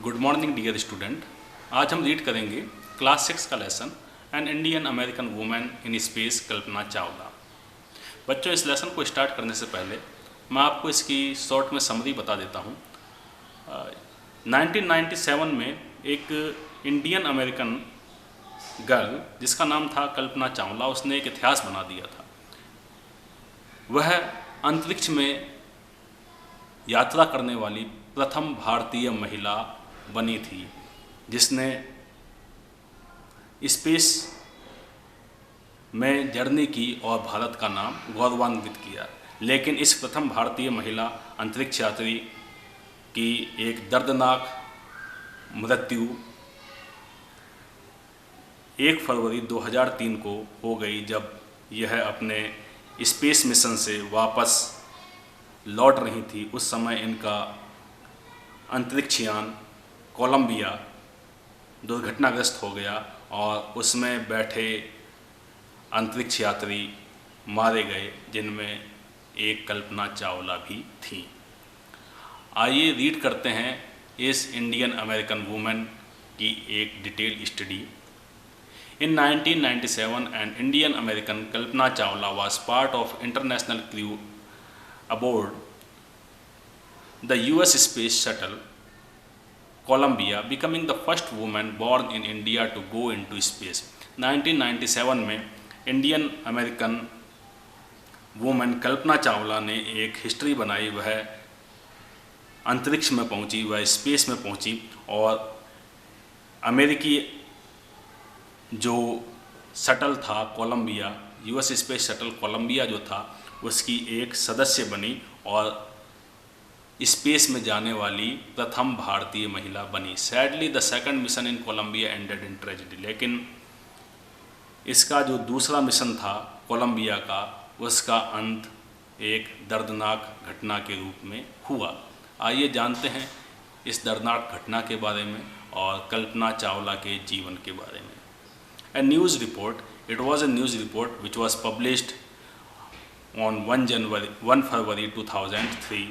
Good morning dear student. आज हम read करेंगे क्लास 6 का lesson an Indian American women in space Kalpana Chawla. बच्चों, इस लेसन को स्टार्ट करने से पहले मैं आपको इसकी शॉर्ट में समरी बता देता हूँ। 1997 में एक इंडियन अमेरिकन गर्ल जिसका नाम था कल्पना चावला, उसने एक इतिहास बना दिया था। वह अंतरिक्ष में यात्रा करने वाली प्रथम भारतीय महिला बनी थी जिसने स्पेस में जर्नी की और भारत का नाम गौरवान्वित किया। लेकिन इस प्रथम भारतीय महिला अंतरिक्ष यात्री की एक दर्दनाक मृत्यु 1 फरवरी 2003 को हो गई, जब यह अपने स्पेस मिशन से वापस लौट रही थी। उस समय इनका अंतरिक्ष यान कोलंबिया दुर्घटनाग्रस्त हो गया और उसमें बैठे अंतरिक्ष यात्री मारे गए, जिनमें एक कल्पना चावला भी थी। आइए रीड करते हैं इस इंडियन अमेरिकन वुमेन की एक detail study. In 1997, an Indian American Kalpana Chawla was part of international crew aboard the US Space Shuttle Columbia, becoming the first woman born in India to go into space. 1997 में Indian American women कल्पना चावला ने एक history बनाई। वह अंतरिक्ष में पहुंची, वह space में पहुंची और अमेरिकी जो शटल था Columbia, US space shuttle Columbia जो था, उसकी एक सदस्य बनी और स्पेस में जाने वाली प्रथम भारतीय महिला बनी। Sadly the second mission in Columbia ended in tragedy. लेकिन इसका जो दूसरा मिशन था कोलंबिया का, उसका अंत एक दर्दनाक घटना के रूप में हुआ। आइए जानते हैं इस दर्दनाक घटना के बारे में और कल्पना चावला के जीवन के बारे में। A news report. It was a news report which was published on 1 February 2003.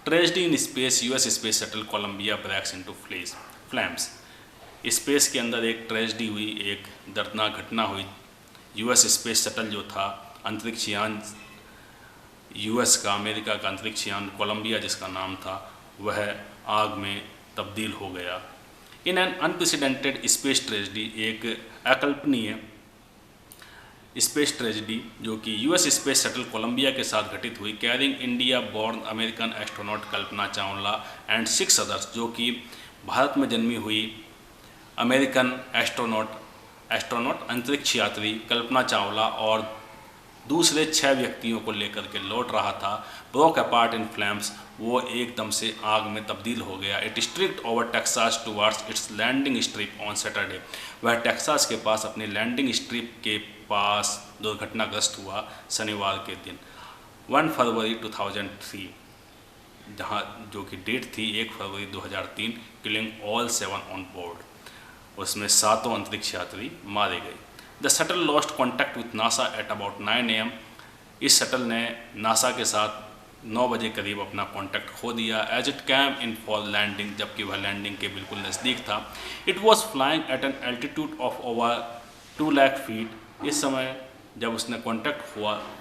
Tragedy in space. US Space Shuttle Columbia breaks into flames. Space के अंदर एक ट्रेजेडी हुई, एक दर्दनाक घटना हुई। यूएस स्पेस शटल जो था, अंतरिक्ष यान यूएस का, अमेरिका का अंतरिक्ष यान कोलंबिया जिसका नाम था, वह आग में तब्दील हो गया। In an unprecedented space tragedy, एक अकल्पनीय स्पेस ट्रेजेडी जो कि यूएस स्पेस शटल कोलंबिया के साथ घटित हुई, carrying India born American astronaut Kalpana Chawla and 6 others, जो कि भारत में जन्मी हुई अमेरिकन एस्ट्रोनॉट अंतरिक्ष यात्री कल्पना चावला और दूसरे 6 व्यक्तियों को लेकर के लौट रहा था। ब्रोक अपार्ट इन फ्लेम्स, वो एकदम से आग में तब्दील हो गया। It struck over Texas towards its landing strip on Saturday, वह टेक्सास के पास अपनी लैंडिंग स्ट्रिप के पास दुर्घटनाग्रस्त हुआ शनिवार के दिन 1 फरवरी 2003, जहाँ जो कि डेट थी 1 फरवरी 2003, किलिंग ऑल 7 ऑन बोर्ड। उसमें 7 अंतरिक्ष यात्री मारे गए। The shuttle lost contact with NASA at about 9 AM। इस शटल ने नासा के साथ 9 बजे करीब अपना कॉन्टैक्ट खो दिया। As it came in for landing, जबकि वह लैंडिंग के बिल्कुल नज़दीक था। It was flying at an altitude of over 2 lakh feet. इस समय जब उसने कॉन्टैक्ट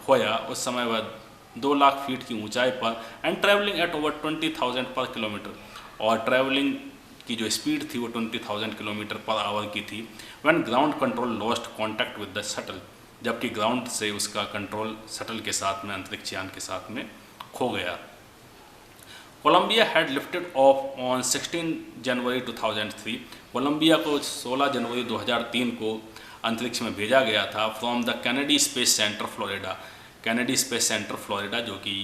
खोया, उस समय वह 2 लाख फीट की ऊंचाई पर, एंड ट्रैवलिंग एट ओवर 20,000 पर किलोमीटर, और ट्रैवलिंग की जो स्पीड थी वो 20,000 किलोमीटर पर आवर की थी। When ground control lost contact with the shuttle, जबकि ग्राउंड से उसका कंट्रोल शटल के साथ में, अंतरिक्ष यान के साथ में खो गया। Columbia had lifted off on 16 January 2003। Columbia को 16 जनवरी 2003 को अंतरिक्ष में भेजा गया था from the Kennedy Space centre Florida. Kennedy Space centre Florida जो कि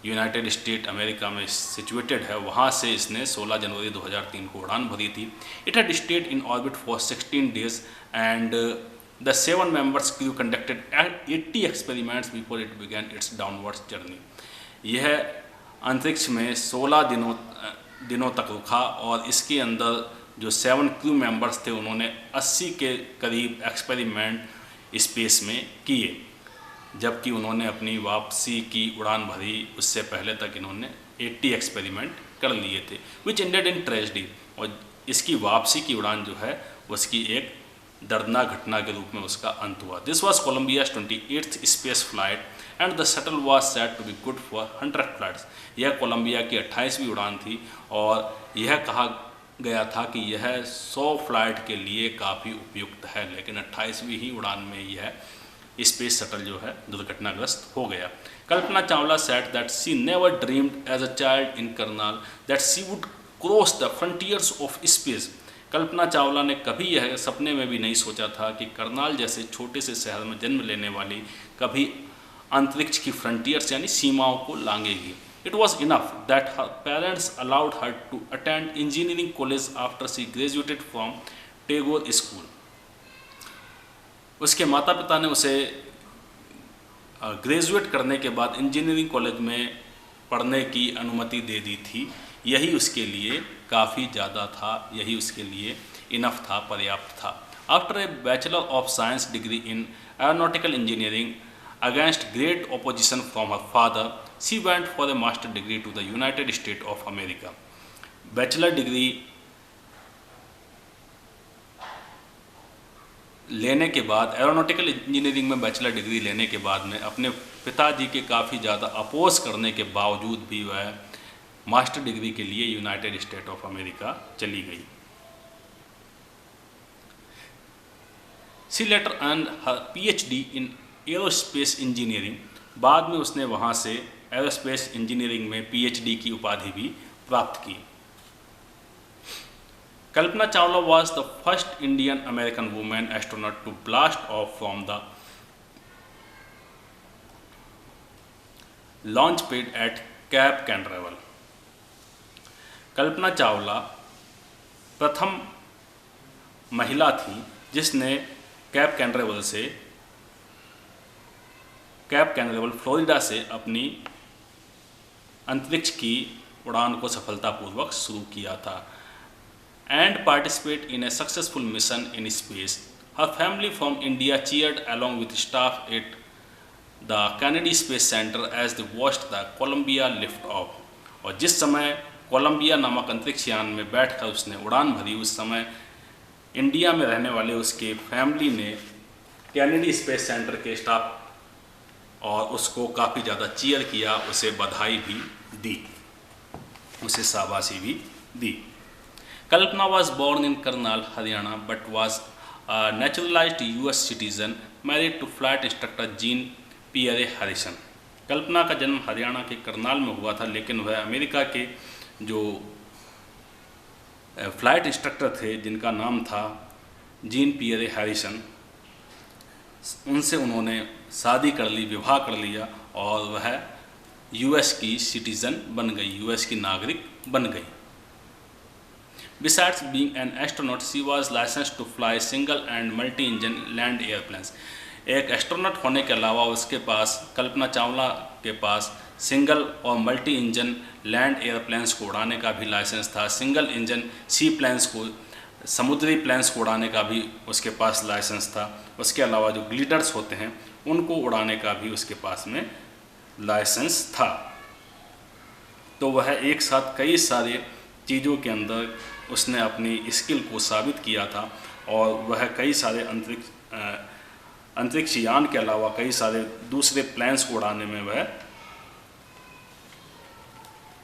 यूनाइटेड स्टेट अमेरिका में सिचुएटेड है, वहाँ से इसने 16 जनवरी 2003 को उड़ान भरी थी। It had stayed in orbit for 16 days and the 7 members crew conducted 80 experiments before it began it's downwards journey. यह अंतरिक्ष में 16 दिनों तक रुका और इसके अंदर जो 7 क्रू मेंबर्स थे, उन्होंने 80 के करीब एक्सपेरिमेंट स्पेस में किए। जबकि उन्होंने अपनी वापसी की उड़ान भरी, उससे पहले तक इन्होंने 80 एक्सपेरिमेंट कर लिए थे, विच एंडेड इन ट्रेजिडी, और इसकी वापसी की उड़ान जो है उसकी एक दर्दनाक घटना के रूप में उसका अंत हुआ। This was Columbia's 28th space flight and the shuttle was set to be good for 100 flights. यह कोलंबिया की 28वीं उड़ान थी और यह कहा गया था कि यह 100 फ्लाइट के लिए काफ़ी उपयुक्त है, लेकिन 28वीं ही उड़ान में यह स्पेस शटल जो है दुर्घटनाग्रस्त हो गया। Kalpana Chawla said that she never dreamed as a child in Karnal that she would cross the frontiers of space. Kalpana Chawla ने कभी यह सपने में भी नहीं सोचा था कि करनाल जैसे छोटे से शहर में जन्म लेने वाली कभी अंतरिक्ष की फ्रंटियर्स यानी सीमाओं को लांघेगी। It was enough that her parents allowed her to attend engineering college after she graduated from Tagore School. उसके माता पिता ने उसे ग्रेजुएट करने के बाद इंजीनियरिंग कॉलेज में पढ़ने की अनुमति दे दी थी। यही उसके लिए काफ़ी ज़्यादा था, यही उसके लिए इनफ था, पर्याप्त था। After a bachelor of science degree in aeronautical engineering against great opposition from her father, she went for a master degree to the United State of America. Bachelor degree लेने के बाद, एरोनॉटिकल इंजीनियरिंग में bachelor degree लेने के बाद में अपने पिताजी के काफ़ी ज़्यादा अपोज करने के बावजूद भी वह मास्टर डिग्री के लिए यूनाइटेड स्टेट ऑफ अमेरिका चली गई। She later earned her PhD in aerospace engineering. बाद में उसने वहाँ से एरोस्पेस इंजीनियरिंग में PhD की उपाधि भी प्राप्त की। Kalpana Chawla was the first Indian American woman astronaut to blast off from the launch pad at Cape Canaveral। Kalpana Chawla प्रथम महिला थी जिसने कैप कैनरेवल फ्लोरिडा से अपनी अंतरिक्ष की उड़ान को सफलतापूर्वक शुरू किया था। And participate in a successful mission in space. Her family from India cheered along with staff at the Kennedy Space Center as the watched the Columbia lift off. और जिस समय कोलंबिया नामक अंतरिक्ष यान में बैठकर उसने उड़ान भरी, उस समय इंडिया में रहने वाले उसके फैमिली ने कैनेडी स्पेस सेंटर के स्टाफ और उसको काफ़ी ज़्यादा चीयर किया, उसे बधाई भी दी, उसे शाबाशी भी दी। Kalpana was born in Karnal Haryana but was naturalised US citizen, married to flight instructor Jean Pierre Harrison. Kalpana का जन्म हरियाणा के करनाल में हुआ था, लेकिन वह अमेरिका के जो फ्लाइट इंस्ट्रक्टर थे जिनका नाम था जीन पियरे हैरिसन, उनसे उन्होंने शादी कर ली, विवाह कर लिया और वह US की सिटीज़न बन गई, US की नागरिक बन गई। Besides being an astronaut, she was licensed to fly single and multi-engine land airplanes। एक एस्ट्रोनॉट होने के अलावा उसके पास, कल्पना चावला के पास सिंगल और मल्टी इंजन लैंड एयरप्लेन्स को उड़ाने का भी लाइसेंस था। सिंगल इंजन सी प्लेन्स को, समुद्री प्लेन्स को उड़ाने का भी उसके पास लाइसेंस था। उसके अलावा जो ग्लिडर्स होते हैं उनको उड़ाने का भी उसके पास में लाइसेंस था। तो वह एक साथ कई सारे चीज़ों के अंदर उसने अपनी स्किल को साबित किया था और वह कई सारे अंतरिक्ष यान के अलावा कई सारे दूसरे प्लेन्स को उड़ाने में वह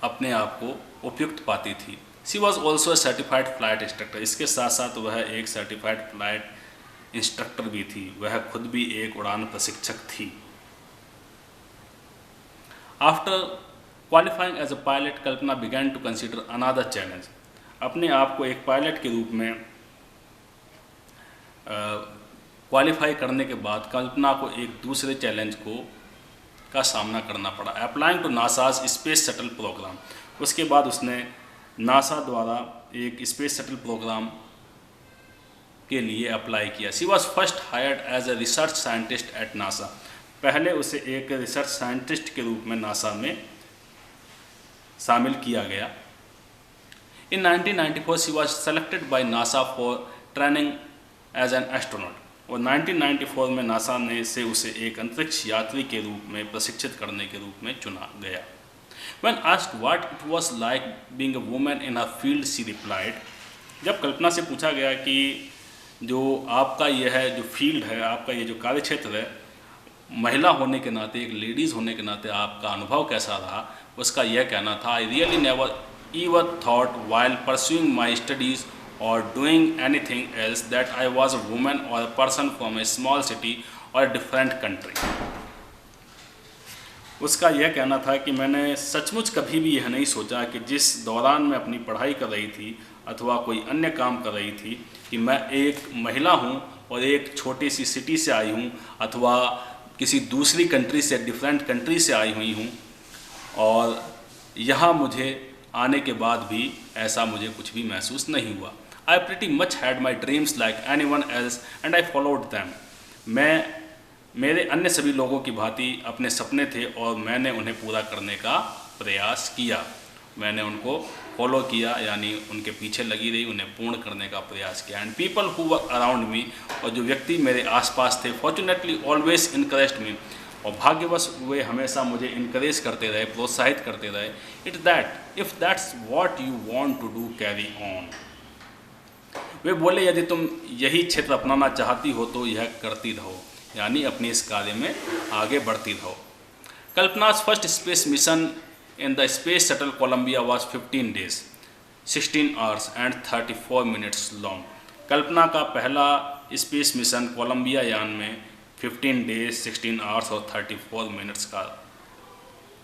अपने आप को उपयुक्त पाती थी। She was also a certified flight instructor. इसके साथ साथ वह एक सर्टिफाइड फ्लाइट इंस्ट्रक्टर भी थी, वह खुद भी एक उड़ान प्रशिक्षक थी। After qualifying as a pilot, Kalpana began to consider another challenge. अपने आप को एक पायलट के रूप में क्वालिफाई करने के बाद कल्पना को एक दूसरे चैलेंज का सामना करना पड़ा, applying to NASA's space shuttle programme. उसके बाद उसने नासा द्वारा एक स्पेस शटल प्रोग्राम के लिए अप्लाई किया। She was first hired as a research scientist at NASA. पहले उसे एक रिसर्च साइंटिस्ट के रूप में नासा में शामिल किया गया। In 1994 she was selected by NASA for training as an astronaut. और 1994 में नासा ने उसे एक अंतरिक्ष यात्री के रूप में प्रशिक्षित करने के रूप में चुना गया। When asked what it was like being a woman in her field, she replied, जब कल्पना से पूछा गया कि जो आपका ये है जो फील्ड है, आपका ये जो कार्य क्षेत्र है, महिला होने के नाते, एक लेडीज़ होने के नाते आपका अनुभव कैसा रहा, उसका यह कहना था, I really never ever thought while pursuing my studies or doing anything else that I was a woman or a person from a small city or a different country. उसका यह कहना था कि मैंने सचमुच कभी भी यह नहीं सोचा कि जिस दौरान मैं अपनी पढ़ाई कर रही थी अथवा कोई अन्य काम कर रही थी कि मैं एक महिला हूँ और एक छोटी सी सिटी से आई हूँ अथवा किसी दूसरी कंट्री से, डिफरेंट कंट्री से आई हुई हूँ, और यहाँ मुझे आने के बाद भी ऐसा मुझे कुछ भी महसूस नहीं हुआ. आई pretty much had my dreams like any one else and I followed them. मेरे अन्य सभी लोगों की भांति अपने सपने थे और मैंने उन्हें पूरा करने का प्रयास किया. मैंने उनको फॉलो किया, यानी उनके पीछे लगी रही, उन्हें पूर्ण करने का प्रयास किया. And people who were around me, और जो व्यक्ति मेरे आसपास थे, फॉर्चुनेटली ऑलवेज इनकरेज्ड मी, और भाग्यवश वे हमेशा मुझे इनकरेज करते रहे, प्रोत्साहित करते रहे. If that's what you want to do, carry on. वे बोले यदि तुम यही क्षेत्र अपनाना चाहती हो तो यह करती रहो, यानी अपने इस कार्य में आगे बढ़ती रहो. Kalpana's first space mission in the space shuttle Columbia was 15 days, 16 hours and 34 minutes long. Kalpana का पहला स्पेस मिशन कोलंबिया यान में 15 days, 16 hours और 34 minutes का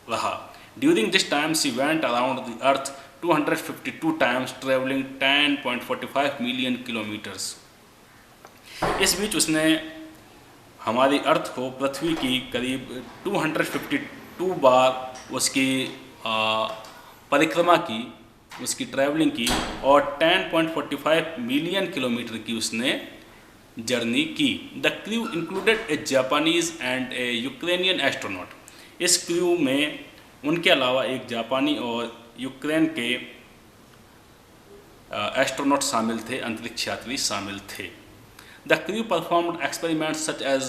रहा. During this time she went around the earth 252 times, travelling 10.45 million kilometers. इस बीच उसने हमारी अर्थ को, पृथ्वी की करीब 252 बार उसकी परिक्रमा की, उसकी ट्रैवलिंग की, और 10.45 मिलियन किलोमीटर की उसने जर्नी की. The crew included A Japanese and A Ukrainian astronaut. इस क्रू में उनके अलावा एक जापानी और यूक्रेन के एस्ट्रोनॉट शामिल थे, अंतरिक्ष यात्री शामिल थे. The crew performed experiments such as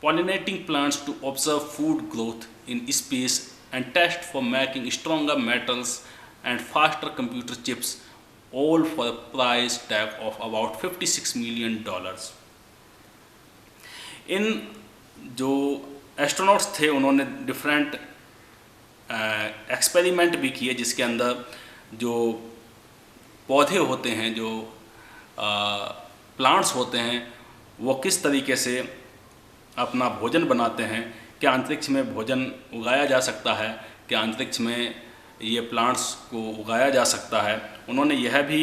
pollinating plants to observe food growth in space and test for making stronger metals and faster computer chips, all for a price tag of about $56 million. इन जो astronauts थे उन्होंने different experiment भी किए, जिसके अंदर जो पौधे होते हैं, जो प्लांट्स होते हैं, वो किस तरीके से अपना भोजन बनाते हैं, क्या अंतरिक्ष में भोजन उगाया जा सकता है, क्या अंतरिक्ष में ये प्लांट्स को उगाया जा सकता है. उन्होंने यह भी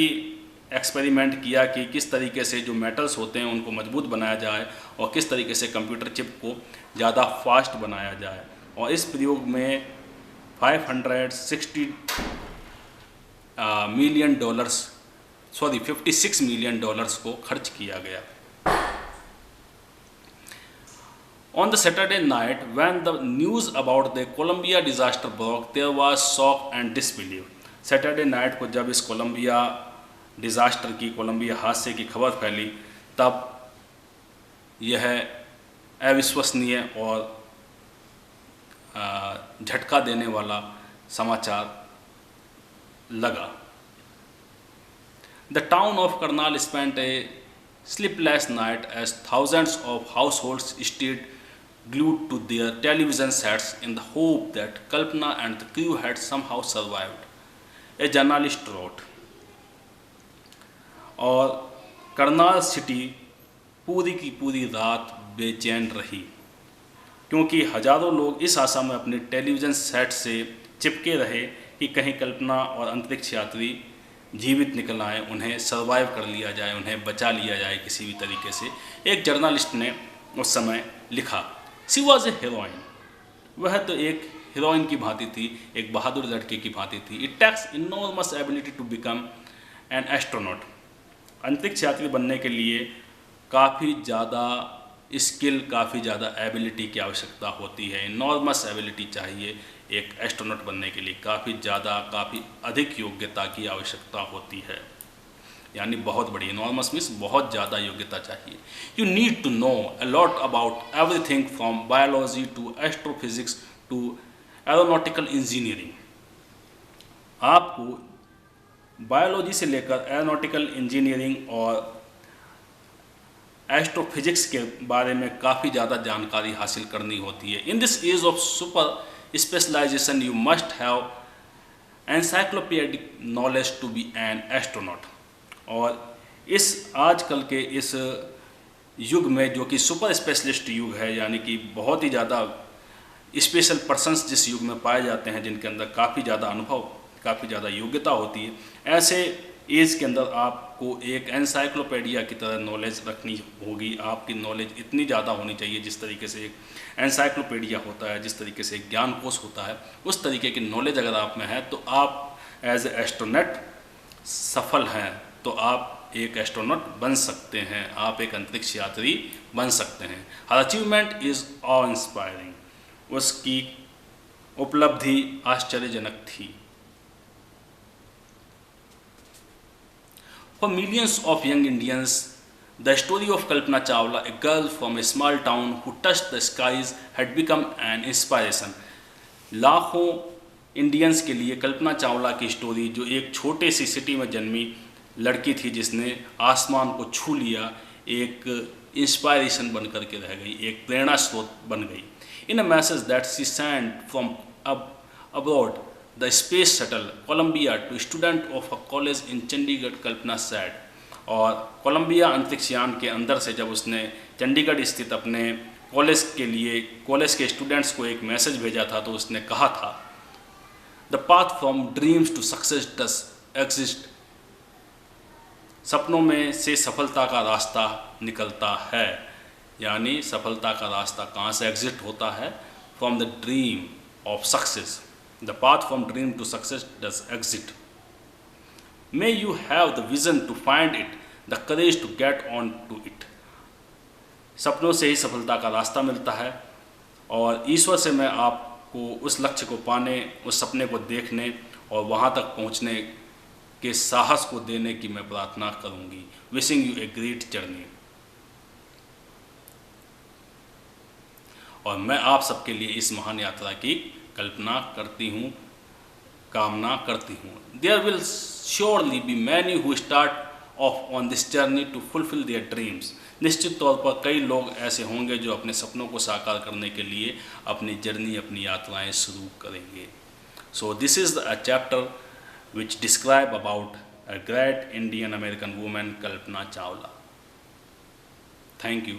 एक्सपेरिमेंट किया कि किस तरीके से जो मेटल्स होते हैं उनको मजबूत बनाया जाए और किस तरीके से कंप्यूटर चिप को ज़्यादा फास्ट बनाया जाए. और इस प्रयोग में $56 मिलियन को खर्च किया गया. On the Saturday night, when the news about the Columbia disaster broke, there was shock and disbelief. Saturday night को जब इस कोलंबिया डिज़ास्टर की, कोलंबिया हादसे की खबर फैली, तब यह अविश्वसनीय और झटका देने वाला समाचार लगा. The town of Karnal spent a sleepless night as thousands of households stayed glued to their television sets in the hope that Kalpana and the crew had somehow survived, a journalist wrote. और Karnal city पूरी की पूरी रात बेचैन रही, क्योंकि हजारों लोग इस आशा में अपने टेलीविज़न सेट से चिपके रहे कि कहीं कल्पना और अंतरिक्ष यात्री जीवित निकल आए, उन्हें सर्वाइव कर लिया जाए, उन्हें बचा लिया जाए किसी भी तरीके से. एक जर्नलिस्ट ने उस समय लिखा, शी वॉज ए हीरोइन. वह तो एक हीरोइन की भांति थी, एक बहादुर लड़के की भांति थी. It takes enormous ability to become an astronaut. अंतरिक्ष यात्री बनने के लिए काफ़ी ज़्यादा स्किल, काफ़ी ज़्यादा एबिलिटी की आवश्यकता होती है. इनॉर्मस एबिलिटी चाहिए एक एस्ट्रोनॉट बनने के लिए, काफ़ी अधिक योग्यता की आवश्यकता होती है, यानी बहुत बड़ी. इनॉर्मस मीन्स बहुत ज़्यादा योग्यता चाहिए. You need to know a lot about everything from biology to astrophysics to aeronautical engineering. आपको बायोलॉजी से लेकर एरोनॉटिकल इंजीनियरिंग और एस्ट्रोफिजिक्स के बारे में काफ़ी ज़्यादा जानकारी हासिल करनी होती है। In this age of super specialization you must have encyclopedic knowledge to be an astronaut. और इस आजकल के इस युग में जो कि सुपर स्पेशलिस्ट युग है, यानी कि बहुत ही ज़्यादा स्पेशल पर्सन्स जिस युग में पाए जाते हैं, जिनके अंदर काफ़ी ज़्यादा अनुभव, काफ़ी ज़्यादा योग्यता होती है, ऐसे एज के अंदर आपको एक एनसाइक्लोपीडिया की तरह नॉलेज रखनी होगी। आपकी नॉलेज इतनी ज़्यादा होनी चाहिए, जिस तरीके से एक एनसाइक्लोपीडिया होता है, जिस तरीके से एक ज्ञानकोश होता है, उस तरीके की नॉलेज अगर आप में है तो आप एज ए एस्ट्रोनॉट सफल हैं, तो आप एक एस्ट्रोनॉट बन सकते हैं, आप एक अंतरिक्ष यात्री बन सकते हैं। हर अचीवमेंट इज़ ऑ इंस्पायरिंग। उसकी उपलब्धि आश्चर्यजनक थी। For millions of young Indians, the story of Kalpana Chawla, a girl from a small town who touched the skies, had become an inspiration. लाखों इंडियंस के लिए कल्पना चावला की स्टोरी, जो एक छोटे सी सिटी में जन्मी लड़की थी जिसने आसमान को छू लिया, एक इंस्पायरेशन बन करके रह गई, एक प्रेरणा स्रोत बन गई। In a message that she sent from abroad the space shuttle Columbia to student of a college in Chandigarh, Kalpana said। और कोलंबिया अंतरिक्ष यान के अंदर से जब उसने चंडीगढ़ स्थित अपने कॉलेज के लिए, कॉलेज के स्टूडेंट्स को एक मैसेज भेजा था, तो उसने कहा था, the path from dreams to success does exist. सपनों में से सफलता का रास्ता निकलता है, यानी सफलता का रास्ता कहाँ से एग्जिस्ट होता है? From the dream of success. The path from dream to success does exist. May you have the vision to find it, the courage to get on to it. सपनों से ही सफलता का रास्ता मिलता है, और ईश्वर से मैं आपको उस लक्ष्य को पाने, उस सपने को देखने और वहाँ तक पहुँचने के साहस को देने की मैं प्रार्थना करूँगी। Wishing U a great journey. और मैं आप सबके लिए इस महान यात्रा की कल्पना करती हूँ, कामना करती हूँ। There will surely be many who start off on this journey to fulfil their dreams. निश्चित तौर पर कई लोग ऐसे होंगे जो अपने सपनों को साकार करने के लिए अपनी जर्नी, अपनी यात्राएं शुरू करेंगे। So this is a chapter which describe about a great Indian American women Kalpana Chawla. Thank you.